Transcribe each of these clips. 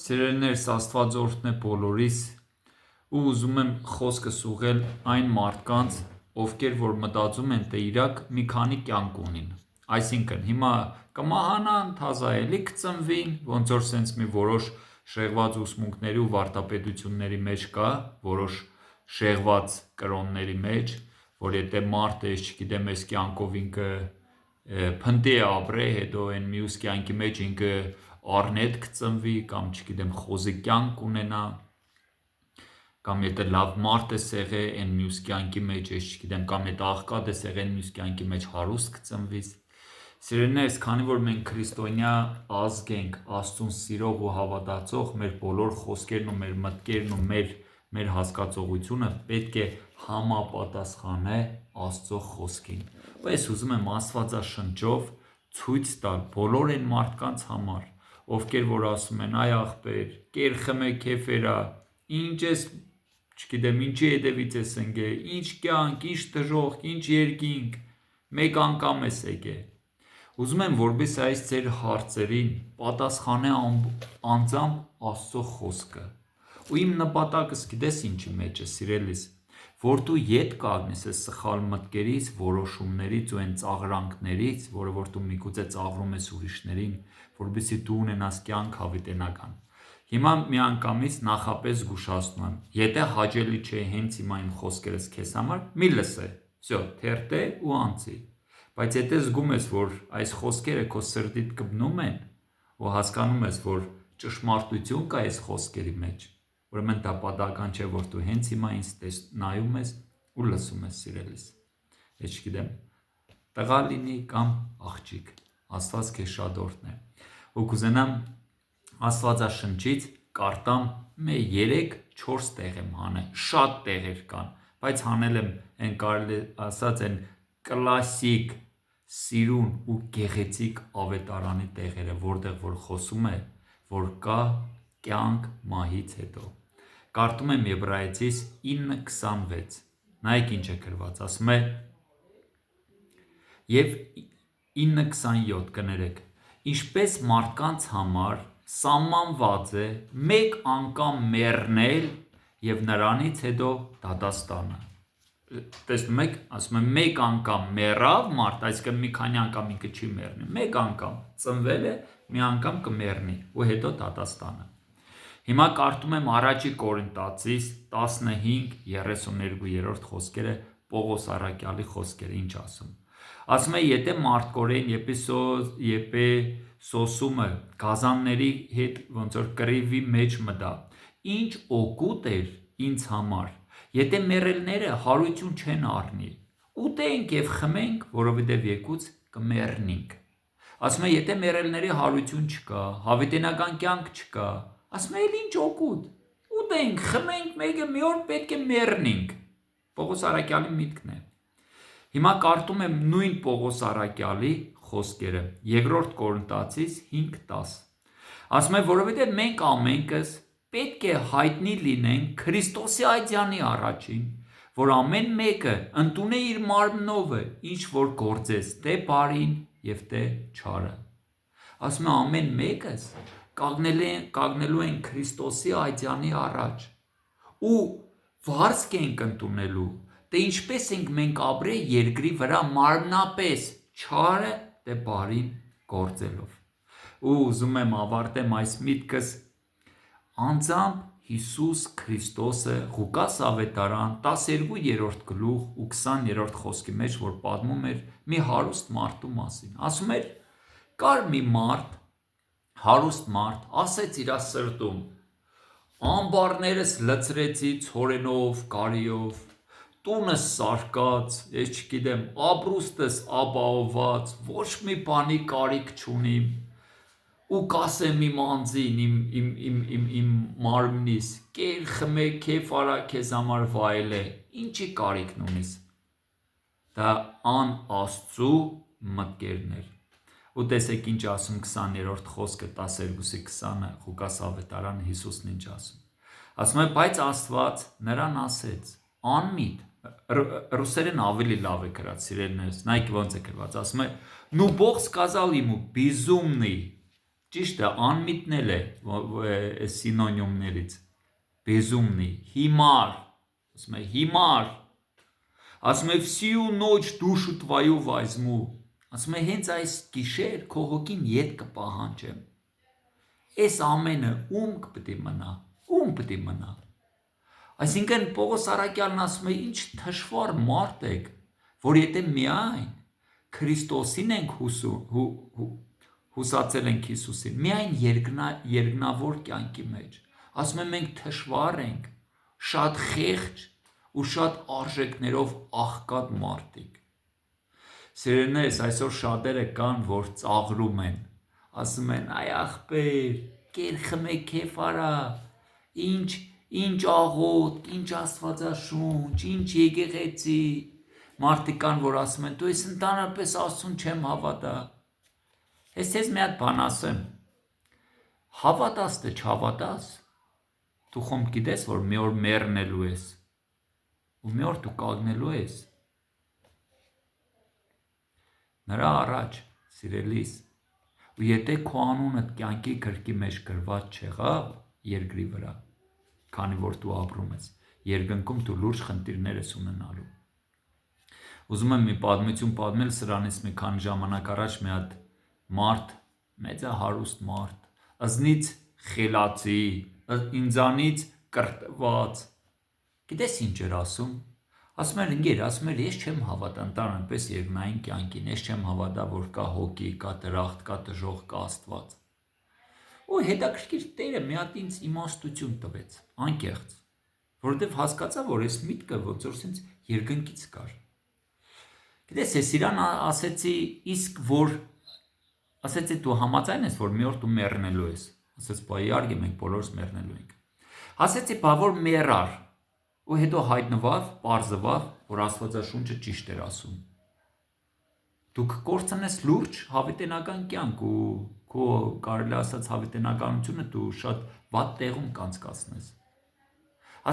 Սիրելիներս, Աստվածորդն է բոլորիս ու ուզում եմ խոսքս ուղղել այն մարդկանց, ովքեր որ մտածում են, թե իրաք մի քանի կյանք ունին։ Այսինքն, հիմա կմահանան, թազա էլի կծնվին, ոնց որ սենց մի որոշ շեղված ուսմունքների ու վարդապետությունների մեջ կա, որոշ շեղված կրոնների մեջ, որ եթե մարդը, ես չգիտեմ, այս կյանքով ինքը փնտի է ապրե, հետո այն մյուս կյանքի մեջ ինքը առնետ կծնվի, կամ չգիտեմ, խոզի կյանք ունենա, կամ եթե լավ մարդ է եղել, այն մյուս կյանքի մեջ, ես չգիտեմ, կամ եթե աղքատ է եղել, այն մյուս կյանքի մեջ հարուստ կծնվի։ Սիրելիներս, քանի որ մենք քրիստոնյա ազգ ենք, Աստծուն սիրող ու հավատացող, մեր բոլոր խոսքերն ու մեր մտքերն ու մեր հասկացողությունը պետք է համապատասխանե Աստծո խոսքին։ Ու ես ուզում եմ Աստվածաշնչով ցույց տալ բոլոր այն մարդկանց համար, ովքեր որ ասում են, այ ախպեր, կերխմե քեֆերա, ինչ ես, չգիտեմ, ինչի հետևից ես ընկել, ինչ կյանք, ինչ դժոխք, ինչ երկինք, մեկ անգամ ես եկել։ Ուզում եմ, որպես այս ձեր հարցերին պատասխանե անձամբ Աստծո խոսքը։ Ու իմ նպատակս գիտես ինչի մեջ է, սիրելիս, որ դու ետ կանգնես այս սխալ մտքերից, որոշումներից ու այն ծաղրանքներից, որը որ դու միգուցե ծաղրում ես ուրիշներին, որպեսզի դու ունենաս կյանք հավիտենական։ Հիմա միանգամից նախապես զգուշացնում եմ, եթե հաճելի չէ հենց հիմա իմ խոսքերս քեզ համար, մի լսե, всё, թերթե ու անցի։ Բայց եթե զգում ես, որ այս խոսքերը քո սրտիդ կպնում են, ու հասկանում ես, որ ճշմարտություն կա այս խոսքերի մեջ, ուրեմն դա պատահական չէ, որ դու հենց հիմա ինձ նայում ես ու լսում ես, սիրելիս։ Ես չգիտեմ, տղա լինի կամ աղջիկ, Աստված քեզ շատ օրհնե։ Ու կուզենամ Աստվածաշնչից կարդամ 3-4 տեղ եմ հանել, շատ տեղեր կան, բայց հանել եմ այն կարելի ասած այն կլասիկ, սիրուն ու գեղեցիկ ավետարանի տեղերը, որտեղ որ խոսում է, որ կա կյանք մահից հետո։ Կարդում եմ Եբրայեցիս 9:26։ Նայեք ինչ է գրված, ասում է. Եվ 9:27 կներեք, ինչպես մարդկանց համար սահմանված է մեկ անգամ մեռնել և նրանից հետո դատաստանը։ Տեսնում եք, ասում է մեկ անգամ մեռավ մարդ, այսինքն մի քանի անգամ ինքը չի մեռնի, մեկ անգամ ծնվել է, մի անգամ կմեռնի ու հետո դատաստանը։ Հիմա կարդում եմ առաջի Կորինթացիս 15:32 խոսքերը, Պողոս առաքյալի խոսքերը, ինչ ասում։ Ասում է, եթե մարդկորեն Եփեսոսումը գազանների հետ ոնց որ կռիվի մեջ մտա, ինչ օգուտ էր ինձ համար, եթե մեռելները հարություն չեն առնի, ուտենք և խմենք, որովհետև եկուց կմեռնենք։ Ասում է, եթե մեռելների հարություն չկա, հավիտենական կյանք չկա, ասում է, էլ ինչ օգուտ, ուտենք, խմենք, մեկը մի օր պետք է մեռնենք։ Պողոս առաքյալի միտքն է։ Հիմա կարդում եմ նույն Պողոս առաքյալի խոսքերը, 2 Կորինթացիս 5:10։ Ասում է, որովհետև մենք ամենքս պետք է հայտնի լինենք Քրիստոսի ատյանի առաջին, որ ամեն մեկը ընդունե իր մարմնովը, ինչ որ գործես, թե բարին և թե չարը։ Ասում է, ամեն մեկս կանգնելու են Քրիստոսի ատյանի առաջ ու վարձք ենք ընդունելու, թե ինչպես ենք մենք ապրել երկրի վրա մարմնապես, չարը թե բարին գործելով։ Ու ուզում եմ ավարտեմ այս միտքս անձամբ Հիսուս Քրիստոսը Ղուկաս ավետարան 12-րդ գլուխ ու 20-րդ խոսքի մեջ, որ պատմում էր մի հարուստ մարդու մասին։ Ասում էր, կար մի մարդ, հարուստ մարդ, ասեց իր սրտում. ամբարներս լցրեցի ցորենով, կարիով, տունս սարկած, ես չգիտեմ, ապրուստս ապահովված, ոչ մի բանի կարիք չունիմ, ու կասեմ իմ անձին, իմ մարմնիս, կեր, խմե, քեֆ արա, քեզ համար վայելե, ինչի կարիքն ունիս։ Դա անաստծու մտքերն էր։ Ու տեսեք ինչ ասում 20-րդ խոսքը 12:20 Ղուկաս ավետարանը, Հիսուսն ինչ ասում։ Ասում է, բայց Աստված նրան ասեց. անմիտ, ռուսերեն ավելի լավ է գրած, սիրելիներս, նայեք ոնց է գրված, ասում է, ну Бог сказал ему, безумный, ճիշտ է, անմիտնել է սինոնիմներից, безумный, հիմար, ասում է հիմար, ասում է всю ночь душу твою возьму, ասում է հենց այս գիշեր քո հոգին ետ կպահանջեմ, այս ամենը ում պետք է մնա, այսինքն Պողոս Արաքյալն ասում է ինչ թշվառ մարդ եք, որ եթե միայն Քրիստոսին ենք հուսացել ենք Հիսուսին, միայն երկնավոր կյանքի մեջ, ասում եմ մենք թշվառ ենք, շատ խեղճ ու շատ արժեքներով աղքատ մարդիկ, սիրելիներս, այսօր շատերը կան, որ ծաղրում են, ասում են այ աղբեր, կեր խմե քեֆ արա, ինչ աղոտ, ինչ աստվածաշունչ, ինչ եկեղեցի, մարդիկ կան, որ ասում են, դու ես ընդհանրապես Աստծուն չեմ հավատա, ես քեզ մի հատ բան ասեմ, հավատաս թե չհավատաս, դու խոմ գիտես, որ մի օր մեռնելու ես, ու մի օր դու կանգնելու ես, նրա առաջ, սիրելիս, ու եթե քո անունդ կյանքի գրքի մեջ գրված չեղավ երկրի վրա, քանի որ դու ապրում ես, երկնքում դու լուրջ խնդիրներ ես ունենալու։ Ուզում եմ մի պատմություն պատմել սրանից մի քանի ժամանակ առաջ մի հատ մարդ, մեծահարուստ մարդ, ըզնից խելացի, ինձանից կրտված, գիտես ինչ էր ասում, ասում էր ընկեր, ասում էր ես չեմ հավատա ընդհանրապես երկնային կյանքին, ես չեմ հավատա, որ կա հոգի, կա դրախտ, կա դժոխք, կա Աստված։ Ու հետաքրքիր Տերը մի հատ ինձ իմաստություն տվեց, անկեղծ, որովհետև հասկացա, որ այս միտքը ոնց որ ինձ երկնքից կար։ Գիտես, ես իրան ասեցի, իսկ որ ասեցի դու համաձայն ես, որ մի օր դու մեռնելու ես։ Ասեց, բա իհարկե մենք բոլորս մեռնելու ենք։ Ասեցի, բա որ մեռար։ Ու հետո հայտնվավ, պարզվավ, որ Աստվածաշունչը ճիշտ էր ասում։ Դուք կորցնես լուրջ հավիտենական կյանք ու քո կարելի ասած հավիտենականությունը դու շատ վատ տեղում կանցկացնես։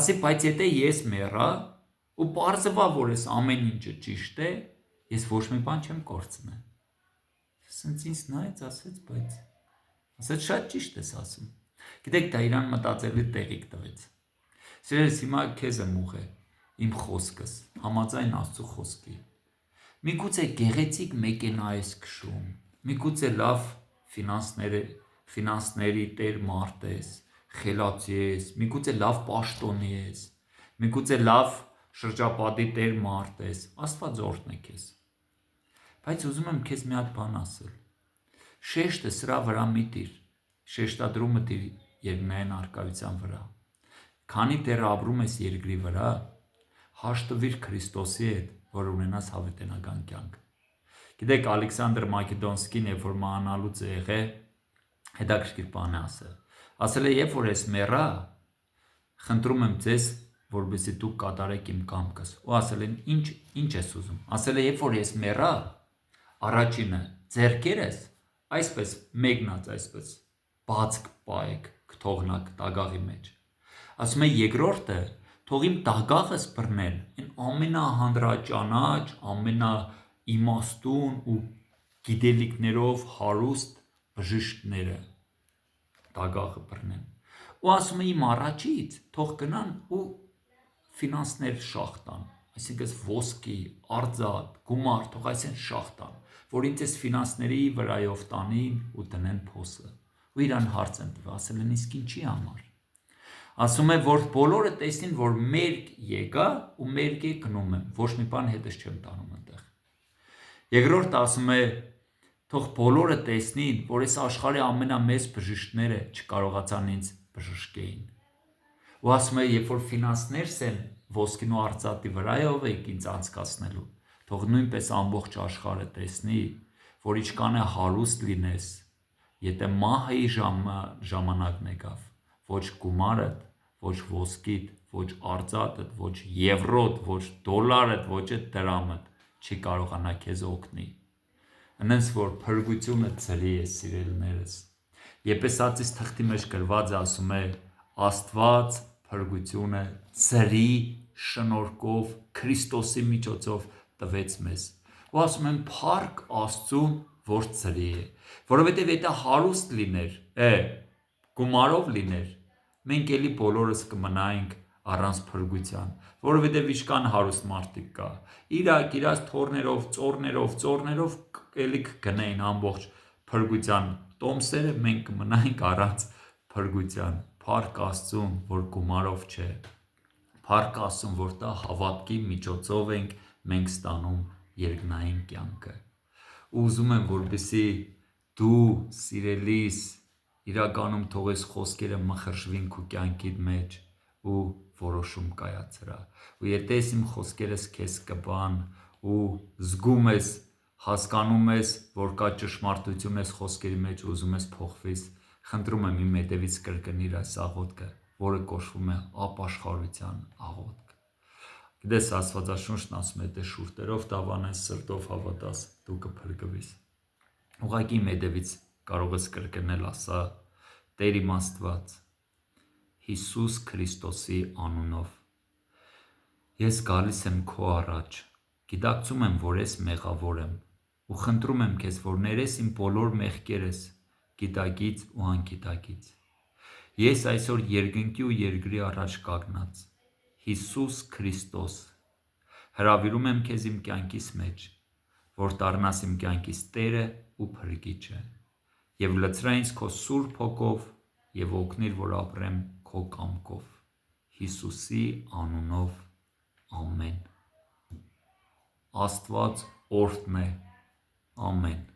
Ասի, բայց եթե ես մեռա ու պարզվա, որ այս ամեն ինչը ճիշտ է, ես ոչ մի բան չեմ կորցնել։ Ասենց ինձ նայեց, ասեց շատ ճիշտ ես ասում։ Գիտեք, դա իրան մտածելի տեղիք տվեց։ Սիրելիս, հիմա քեզ եմ ուղղել իմ խոսքս, համաձայն Աստծո խոսքի։ Միգուցե գեղեցիկ մեքենա ես քշում, միգուցե լավ ֆինանսների տեր մարդ ես, խելացի ես, միգուցե լավ պաշտոնի ես, միգուցե լավ շրջապատի տեր մարդ ես, Աստված օրհնի քեզ։ Բայց ուզում եմ քեզ մի հատ բան ասել։ Շեշտը սրա վրա մի տիր, շեշտադրումը տիր երկնային առկայության վրա։ Քանի դեռ ապրում ես երկրի վրա, հաշտվիր Քրիստոսի հետ, որ ունենաս հավիտենական կյանք։ Գիտեք, Ալեքսանդր Մակեդոնսկին, երբ որ մահանալուց է եղել, հետաքրքիր բան է ասել։ Ասել է, երբ որ ես մեռա, խնդրում եմ ձեզ, որպեսզի դուք կատարեք իմ կամքս։ Ու ասել են, ինչ ես ուզում։ Ասել է, երբ որ ես մեռա, առաջինը ձեռքերս այսպես մեկնած այսպես բաց կպայեք, կթողնակ տագաղի մեջ։ Ասում է երկրորդը, թող իմ տագաղս բռնեն, այն ամենահանդրաճանաչ, ամենաիմաստուն ու գիտելիքներով հարուստ բժիշկները տագաղը բռնեն։ Ու ասում է իմ առաջից թող գնան ու ֆինանսներ շախտան, այսինքն ոսկի, արձատ, գումար, թող այսեն շախտան, որ ինձ այս ֆինանսների վրայով տանին ու տնեն փոսը։ Ու իրան հարց են տվել, ասել են իսկ ինչի համար։ Ասում է, որ բոլորը տեսնին, որ մերկ եկա ու մերկ է գնում եմ, ոչ մի բան հետս չեմ տանում այնտեղ։ Երկրորդ ասում է, թող բոլորը տեսնին, որ այս աշխարհի ամենամեծ բժիշկները չկարողացան ինձ բժշկեին։ Ու ասում է, երբ որ ֆինանսներս են ոսկին ու արծաթի վրայով եք ինձ անցկացնելու, թող նույնպես ամբողջ աշխարհը տեսնի, որ ինչքան է հարուստ լինես, եթե մահի ժամանակն եկավ, ոչ գումարդ, ոչ ոսկիդ, ոչ արծաթդ, ոչ եվրոդ, ոչ դոլարդ, ոչ դրամդ չի կարողանա քեզ օգնի։ Այնպես որ փրկությունը ծրի է, սիրելիներս։ Եփեսացիս թղթի մեջ գրված է, ասում է, Աստված փրկությունը ծրի շնորհքով Քրիստոսի միջոցով տվեց մեզ։ Ու ասում եմ, փառք Աստծուն, որ ծրի է, որովհետև եթե հարուստ լիներ, գումարով լիներ, մենք էլի բոլորս կմնայինք առանց փրկության, որովհետև ինչքան հարուստ մարդիկ կա, իրաց թորներով, ծորներով էլի կգնեին ամբողջ փրկության տոմսերը, մենք կմնայինք առանց փրկության, փառք Աստծուն, որ գումարով չէ, փառք Աստծուն, որ դա հավատքի միջոցով ենք մենք ստանում երկնային կյանքը, ու ուզում եմ, որպեսզի դու, սիրելիս, իրականում թող այս խոսքերը մխրժվին քո կյանքիդ մեջ ու որոշում կայացրա, ու եթե այս իմ խոսքերս քեզ կբան ու զգում ես, հասկանում ես, որ կա ճշմարտություն այս խոսքերի մեջ ու ուզում ես փոխվես, խնդրում եմ իմ հետևից կրկնիր այս աղոթքը, որը կոչվում է ապաշխարության աղոթք։ Գիտես, Աստվածաշունչն ասում է, թե շուրթերով դավանես, սրտով հավատաս, դու կփրկվես։ Ուղղակի իմ հետևից կարող ես կրկնել, ասա. Տեր իմ Աստված, Հիսուս Քրիստոսի անունով, ես գալիս եմ քո առաջ, գիտակցում եմ, որ ես մեղավոր եմ, ու խնդրում եմ քեզ, որ ներես իմ բոլոր մեղքերս, գիտակից ու անգիտակից։ Ես այսօր երկնքի ու երկրի առաջ կանգնած, Հիսուս Քրիստոս, հրավիրում եմ քեզ իմ կյանքիս մեջ, որ դառնաս իմ կյանքիս Տերը ու Փրկիչը, և լցրա ինձ քո Սուրբ Հոգով և օգնիր, որ ապրեմ քո կամքով, Հիսուսի անունով, ամեն։ Աստված օրհնե, ամեն։